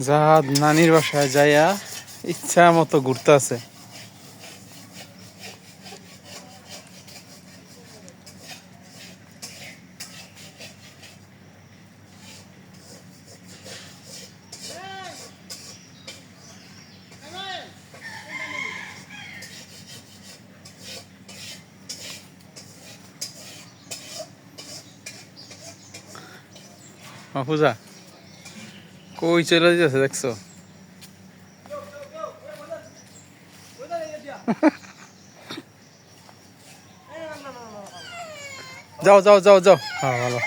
জাহাদ নানির বাসায় যাইয়া ইচ্ছা মতো ঘুরতে আছে। মাহফুজা কই চলে যেতেছে দেখছো? যাও যাও যাও যাও, হ্যাঁ ভালো,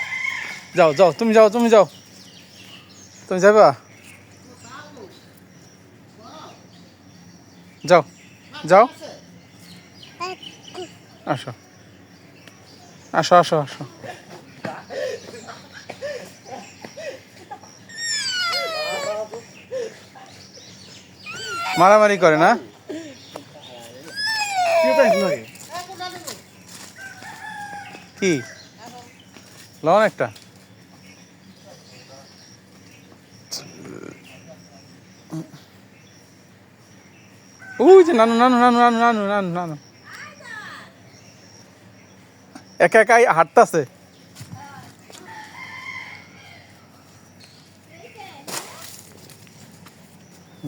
যাও যাও, তুমি যাও, তুমি যাও, তুমি যাবা, যাও যাও, আসো আসো আসো আসো। মারামারি করে না? কি লন একটা ওই যে নানু নানু নানু নানু নানু নানু নানু একা একাই হাঁটতাছে।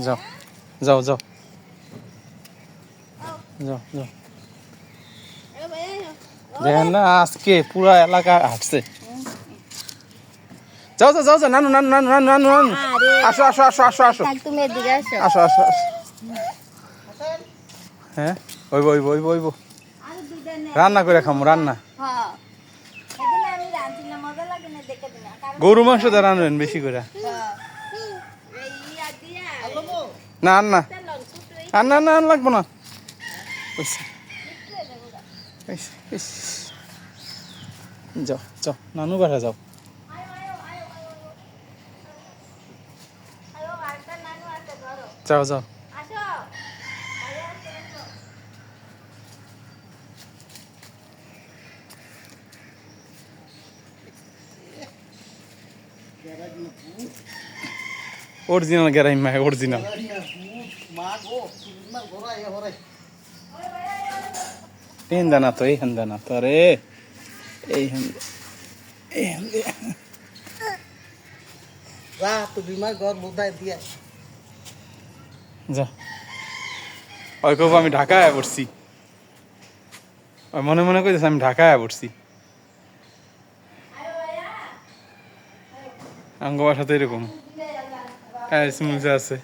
যাও যাও যাও যাও যাও, দেখেন না আজকে পুরা এলাকা হাঁটছে। যাও যাও যাও যাও, নানু নানু নানু নানু নানু নানু, আসো আসো আসো আসো আসো, তুমি এদিকে আসো। আসো আসো আসো। হ্যাঁ ওইব ওইব ওইব ওইব, রান্না করে খামো, রান্না গরু মাংস দিয়ে রান্নাবেন বেশি করে। না আর না আর না না লাগবো না। যাও যাও নানু বাসা যাও। যাও যাও, অরিজিনাল গেরাই মা, অরিজিনাল। এই হেন্দা তো, এই হেন্দা না তো, আরে এই হেন্দা, এই হেন্দা। যা ওই কব আমি ঢাকায় পড়ছি, ওই মনে মনে কইতেছে আমি ঢাকায় পড়ছি। আঙ্গ বাসা তো এরকম আছে।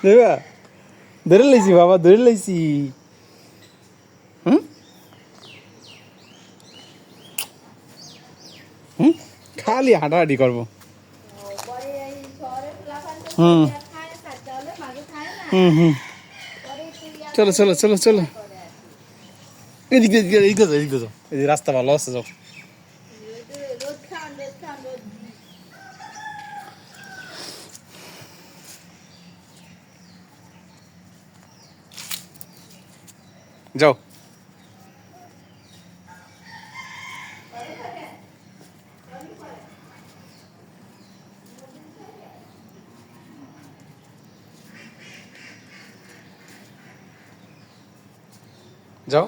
দেবা ধরে লাইছি বাবা, ধরে লাইছি। হুম হুম, খালি হাঁটাহাঁটি করবো। হুম হুম হুম, চলো চলো চলো চলো, এদিকে এদিকে এদিকে যাও, এদিকে যাও, এই রাস্তা ভালো আছে, যাও। যাও যাও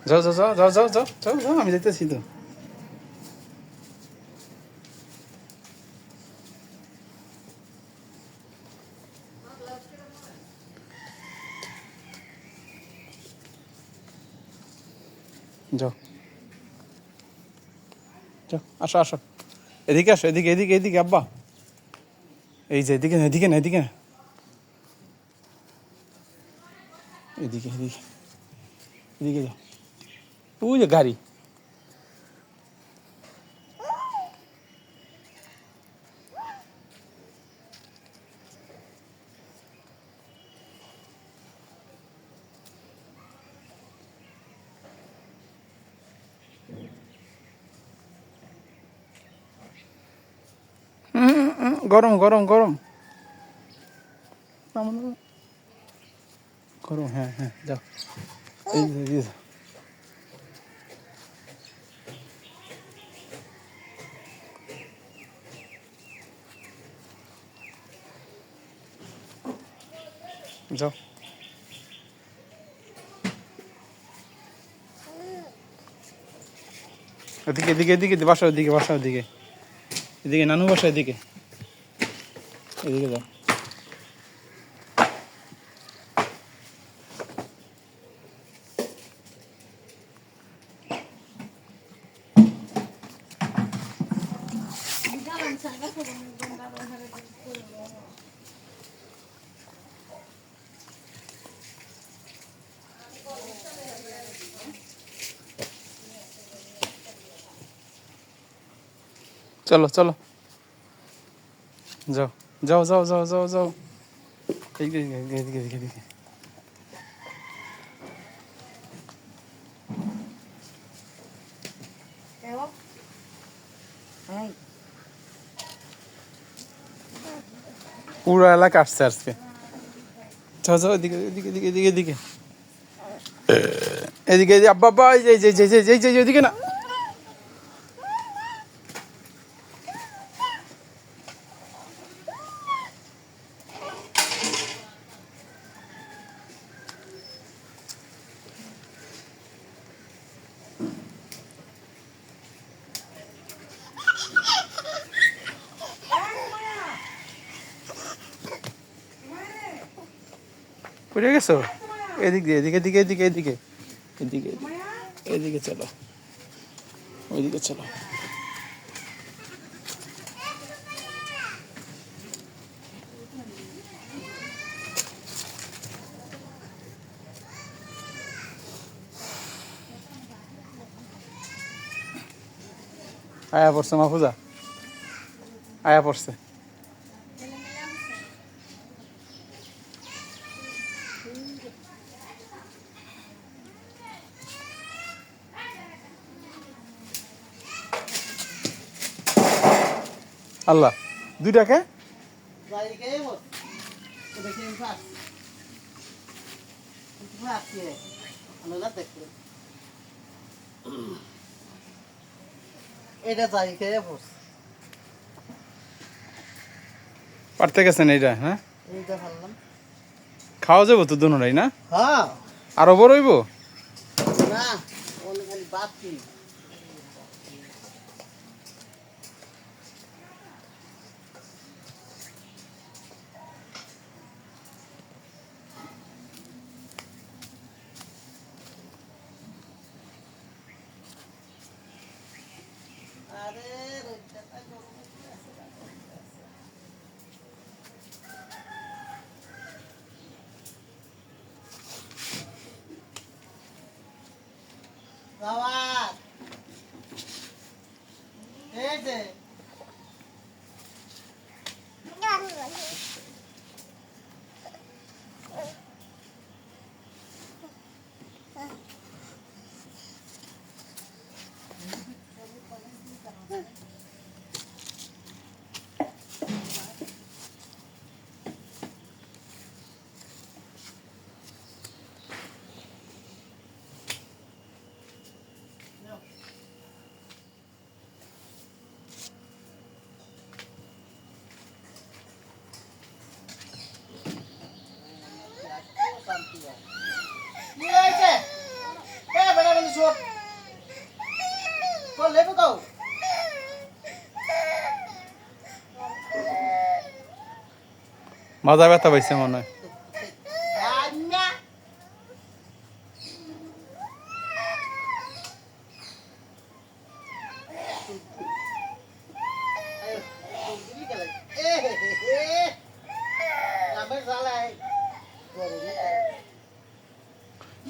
যাও যাও যাও যাও যাও যাও যাও যাও, আমি যাইতেছি তো। যাও যাও, আসো আসো, এদিকে আসো, এদিকে এদিকে এদিকে আব্বা, এই যে এদিকে না, এদিকে না, এদিকে না, এদিকে এদিকে এদিকে যাও, ওই যে গাড়ি। গরম গরম গরম, নামো নামো করো, হ্যাঁ হ্যাঁ যাও, এই যে, এই যে। যাও, এদিকে এদিকে এদিকে বাসা, ওদিকে বাসা, ওদিকে এদিকে নানু বাসা, এদিকে এদিকে যাও। চলো চলো, যাও যাও যাও যাও যাও যাও, এদিকে এদিকে এদিকে এদিকে এদিকে। পুরো এলাকা আসছে আজকে। যাও যাও, এদিকে এদিকে এদিকে এদিকে এদিকে এদিকে এদিকে, আব্বা আব্বা, এই যে এই যে এই যে এই যে এদিকে না। পড়ে গেছো, এদিক দিয়ে এদিকে এদিকে এদিকে এদিকে এদিকে এদিকে চলো, ওইদিকে চলো। আয়া পড়ছে মাহফুজা, আয়া পড়ছে। আল্লাহ, দুইটাকে এটা যাই খেয়ে পড়ছে, পারতে গেছেন এইটা, হ্যাঁ এইটা ভাবলাম। খাওয়া যাবো তো দুনোটাই না, হ্যাঁ আরো বড় হইব। না, ওখানে খালি বাতি। আরে রোদটা গরম হয়ে আছে। বাবা, এই যে কি হয়েছে? বেটা বলি শোন, তো লেবু দাও। মাথা ব্যথা পাইছে মনে হয়। রান্না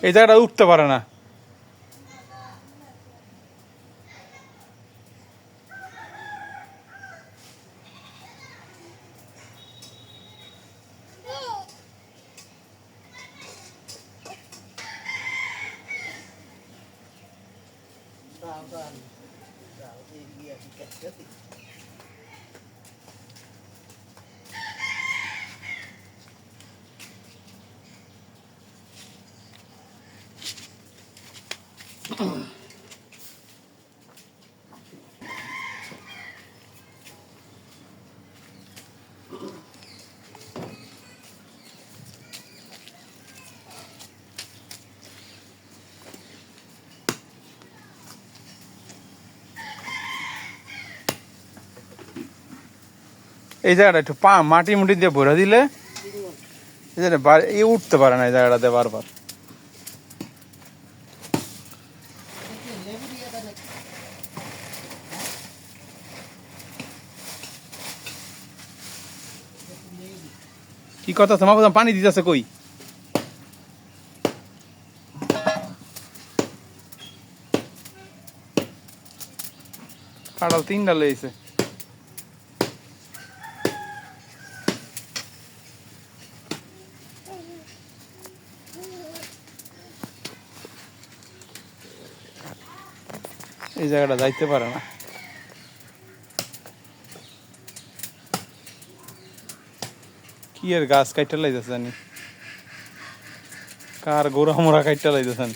এই জায়গাটা উঠতে পারে না। এই জায়গাটা একটু মাটি মুটি দিয়ে ভরে দিলে এই জায়গাটা এই উঠতে পারে না এই জায়গাটাতে বারবার। কি কথা তোমার বোঝাম পানি দিতেছে কই? কাঁড়াল 3টা লেগেছে। এই জায়গাটা যাইতে পারে না। কি এর গাছ কাইটা লাইতেছে জানি, কার গোড়া মোড়া কাইটা লাইতেছেন।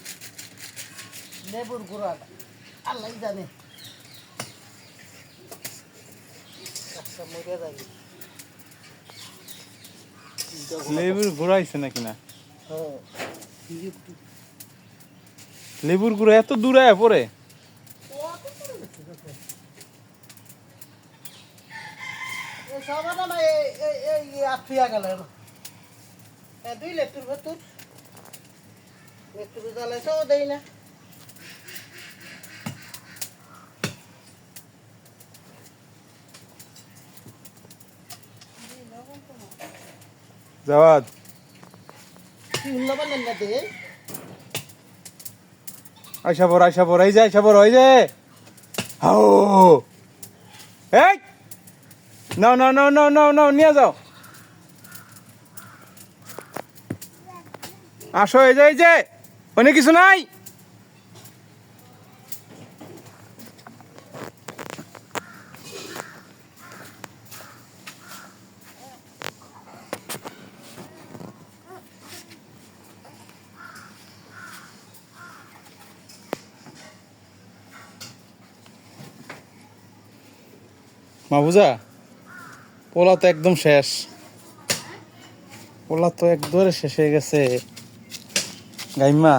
লেবুর গুড়া আল্লাহ জানে। আচ্ছা মরে যাবে। লেবুর ঘুরাইছে নাকি না? হ্যাঁ লেবুর গুড়া এত দূরে পরে সবানা না এই আফিয়া গেল 2 লিটার ভেতর একটু জ্বালাইছেও দেই না। জাওয়াদ লবণ না দে আইসা পর এই যে হাও এই নাও নাও নাও নাও নাও নাও নিয়ে যাও। আসো এই যে অনেক কিছু নাই। মাহবুজা পোলা তো একদম শেষ, পোলা তো একদরে শেষ হয়ে গেছে গাইমা।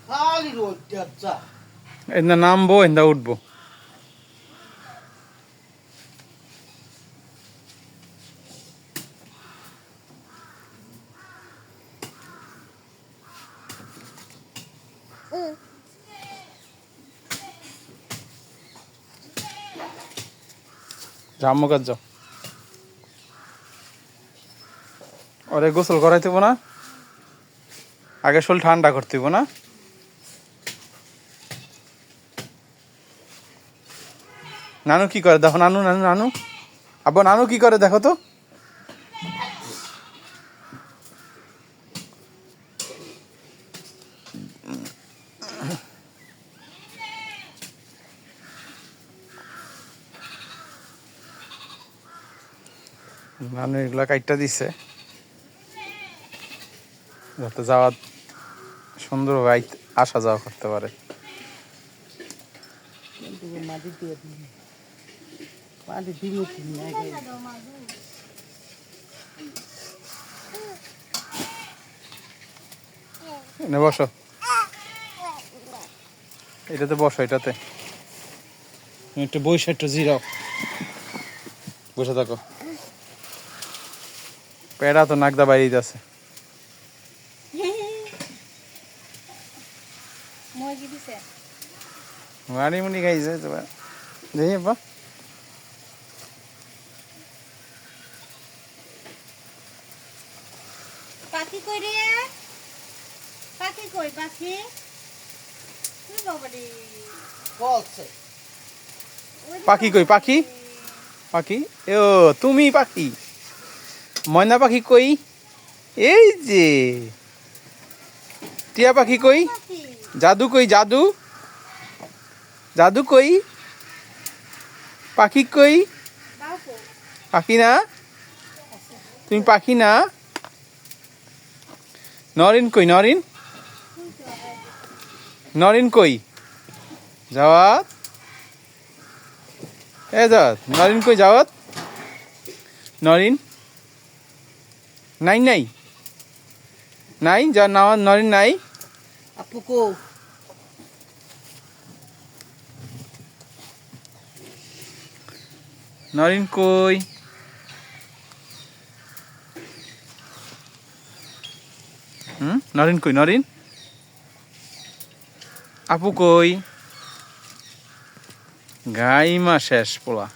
খালি রোদ যা এন্দা নামবো এন্দা উঠবো। জাম্মু কাজ যাও, ওরে গোসল করাইতে না, আগে শরীর ঠান্ডা করতে না। নানু কি করে দেখো, নানু নানু নানু আব্বা নানু কি করে দেখো তো। নানু এগুলা কাইটটা দিছে যাতে যাওয়া সুন্দরভাবে আসা যাওয়া করতে পারে। মাটি দিয়ে দিই মাটি দিয়ে এনে বসো, এটাতে বসো, এটাতে একটু বসে একটু জিরাও, বসে থাকো। পেড়া তো নাকদা বাইরে যাচ্ছে। মানি মুনি খাইছে দেখি বা পাখি কই রে, পাখি কই পাখি? বলছে পাখি কই পাখি পাখি ও তুমি পাখি ময়না পাখি কই এই যে টিয়া পাখি কই জাদু কই জাদু জাদু কই পাখি কই পাখি না তুমি পাখি না নরিন কই নরিন নরিন কই জাওয়াত এ জাওয়াত নরিন কই জাওয়াত নরিন নাই নাই নাই যা না নরিন নাই আপু কো নরিন কই নরিন কই নরিন আপু কই গাইমা শেষ পোলা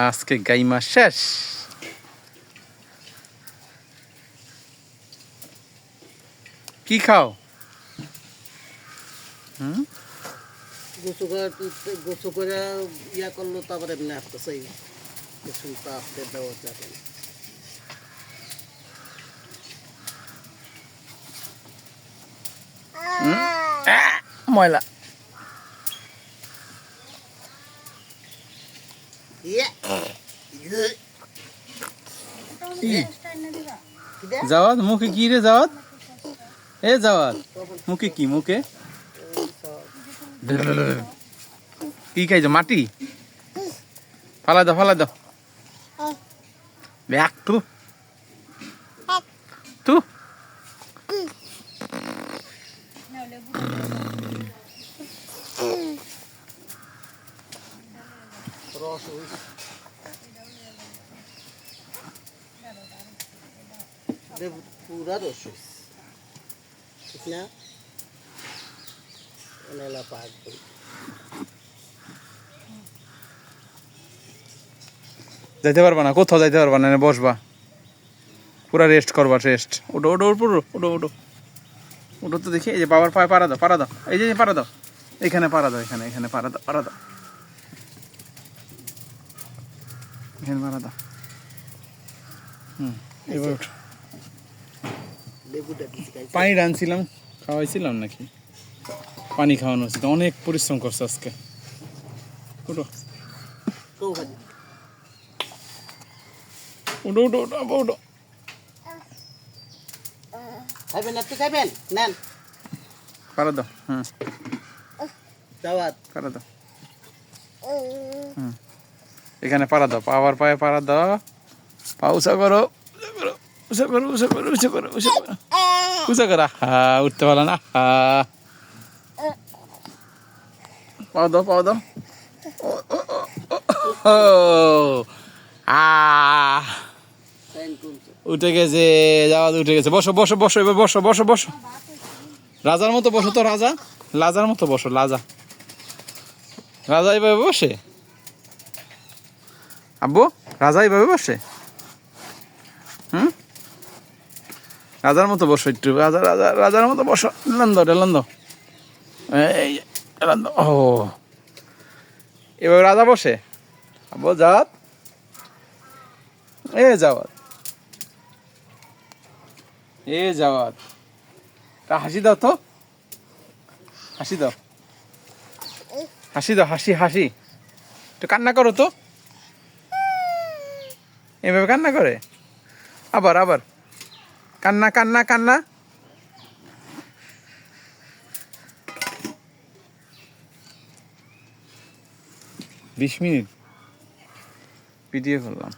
আজকে গাইমা শেষ কি খাও গোসু করে ইয়া করলো তারপরে এমনি আসতেছে গোসুটা আসতে দেওয়া যাবে না। ময়লা ইয়ে জাওয়াত মুখে কি রে জাওয়াত এ জাওয়াত মুখে কি মুখে কি খাইছো মাটি ফালা দাও দেখ তু তু রস পুরা রস ঠিক না এলা পাক যাইতে পারবা না কোথাও যাইতে পারবা না বসবা পুরা রেস্ট করবা রেস্ট ওটো ওটো ওটো ওটো ওটো ওটো তো দেখি এই যে বাবার পায়ে পাড়া দাও এই যে পাড়া দাও এখানে পাড়া দাও এখানে এখানে পাড়া দাও এখানে পাড়া দাও এবার ওঠো লেবুটা দিছি গাইছে পানি রানছিলাম খাওয়াইছিলাম নাকি পানি খাওয়ানো হচ্ছে অনেক পরিশ্রম করছে আজকে ওটো তো ভাজি ওটো ওটো ওটো আবার ওটো খাইবেন আপনি খাইবেন নেন পাড়া দাও দাওয়াত পাড়া দাও এখানে পাড়া দাও পাওয়ার পায়ে পাড়া দাও পা উঁচা করো উঁচা করো হা উঠতে পারলো না হা পাও দাও উঠে গেছে যাওয়া উঠে গেছে বসো এবার বসো রাজার মতো বসো তো লাজার মতো বসো লাজা এইভাবে বসে আব্বু রাজা এইভাবে বসে রাজার মতো বসো একটু রাজার মতো বসো এলান ও এবার রাজা বসে আব্বু যাওয়াত যাওয়াত তা হাসি দাও তো হাসি দাও হাসি একটু কান্না করো তো এভাবে কান্না করে আবার কান্না 20 মিনিট ভিডিও করলাম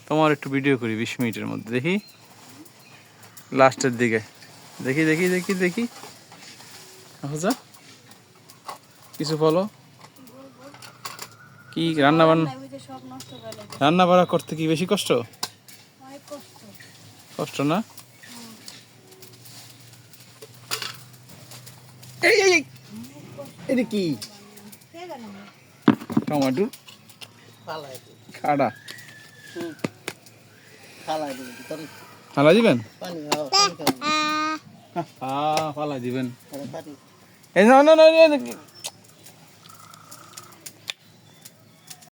তোমার একটু ভিডিও করি 20 মিনিটের মধ্যে দেখি লাস্টের দিকে দেখি আচ্ছা কিছু বলো কি রান্না বান্না করতে কি বেশি কষ্ট না এটা কি টমেটো খাড়া খালাই দিবেন খালা দিবেন পানি পালা দিবেন তাহলে পারি এই না না না